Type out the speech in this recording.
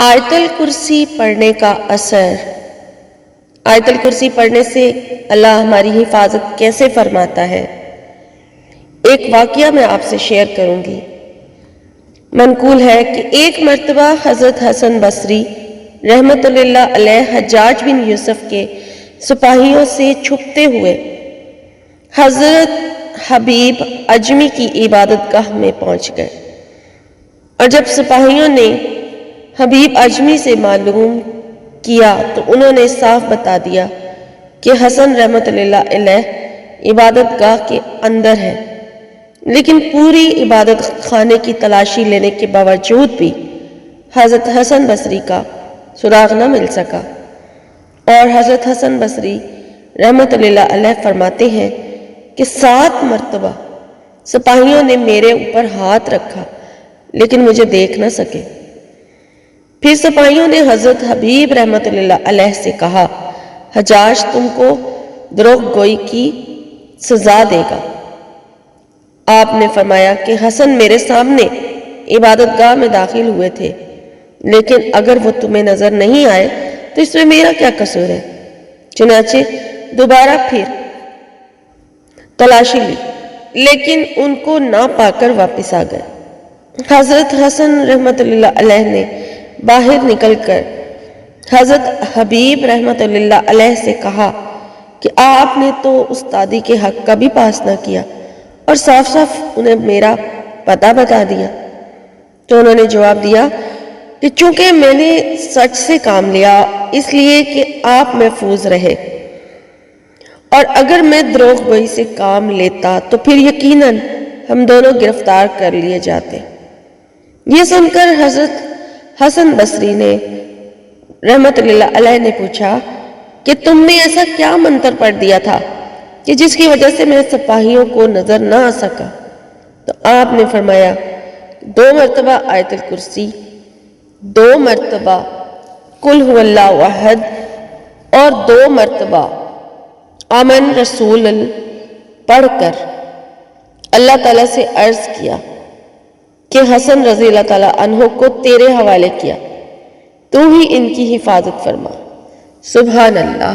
آیت الکرسی پڑھنے کا اثر۔ آیت الکرسی پڑھنے سے اللہ ہماری حفاظت کیسے فرماتا ہے؟ ایک واقعہ میں آپ سے شیئر کروں گی۔ منقول ہے کہ ایک مرتبہ حضرت حسن بصری رحمۃ اللہ علیہ حجاج بن یوسف کے سپاہیوں سے چھپتے ہوئے حضرت حبیب اجمی کی عبادت گاہ میں پہنچ گئے، اور جب سپاہیوں نے حبیب اجمی سے معلوم کیا تو انہوں نے صاف بتا دیا کہ حسن رحمۃ اللہ علیہ عبادت گاہ کے اندر ہے، لیکن پوری عبادت خانے کی تلاشی لینے کے باوجود بھی حضرت حسن بصری کا سراغ نہ مل سکا۔ اور حضرت حسن بصری رحمۃ اللہ علیہ فرماتے ہیں کہ 7 مرتبہ سپاہیوں نے میرے اوپر ہاتھ رکھا لیکن مجھے دیکھ نہ سکے۔ پھر سپاہیوں نے حضرت حبیب رحمۃ اللہ علیہ سے کہا، حجاج تم کو دروغ گوئی کی سزا دے گا۔ آپ نے فرمایا کہ حسن میرے سامنے عبادت گاہ میں داخل ہوئے تھے، لیکن اگر وہ تمہیں نظر نہیں آئے تو اس میں میرا کیا قصور ہے؟ چنانچہ دوبارہ پھر تلاشی لی، لیکن ان کو نہ پا کر واپس آ گئے۔ حضرت حسن رحمۃ اللہ علیہ نے باہر نکل کر حضرت حبیب رحمۃ اللہ علیہ سے کہا کہ آپ نے تو استادی کے حق کا بھی پاس نہ کیا اور صاف صاف انہیں میرا پتہ بتا دیا۔ تو انہوں نے جواب دیا کہ چونکہ میں نے سچ سے کام لیا اس لیے کہ آپ محفوظ رہے، اور اگر میں دروغ گوئی سے کام لیتا تو پھر یقیناً ہم دونوں گرفتار کر لیے جاتے۔ یہ سن کر حضرت حسن بصری نے رحمت اللہ علیہ نے پوچھا کہ تم نے ایسا کیا منتر پڑھ دیا تھا کہ جس کی وجہ سے میں سپاہیوں کو نظر نہ آ سکا؟ تو آپ نے فرمایا 2 مرتبہ آیت الکرسی، 2 مرتبہ قل هو اللہ احد، اور 2 مرتبہ آمن رسول پڑھ کر اللہ تعالیٰ سے عرض کیا کہ حسن رضی اللہ تعالیٰ عنہ کو تیرے حوالے کیا، تو ہی ان کی حفاظت فرما۔ سبحان اللہ۔